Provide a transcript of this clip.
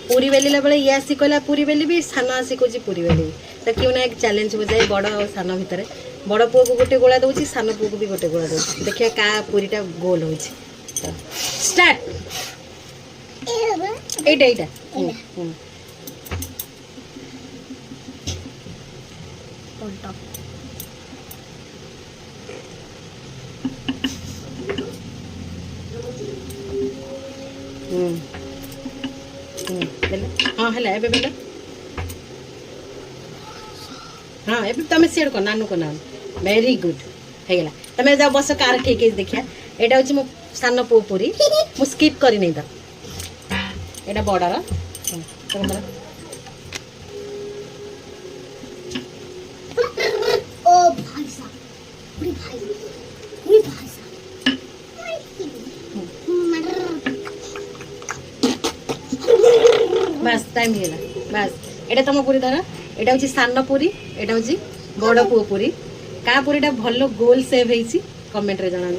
पूरी बेलिला बेले ये आसी कहला पूरी बेली भी सान आसी कौच पूरी बेली तो क्यों ना एक चैलेंज हो जाए बड़ और सान भितर बड़ पुओ को गोटे गोला दूसरी सान पुओ को भी गोटे गोला दूसरी देखिए क्या पूरीटा गोल हो स्टार्ट एटा एटा हाँ है बेले हाँ ए तुम सीड कर नानू को नाम वेरी गुड है तुम जा बस कार के देखिया एटा हूँ मो सान पु पूरी मु स्किप कर नहीं तो एटा बड़र बस टाइम है बस एटा तुम पूरी धर एटा हूँ सान पूरी एटा हूँ बड़ पुओ पूरी का पूरीटा भल गोल सेव होती कमेंट रे जना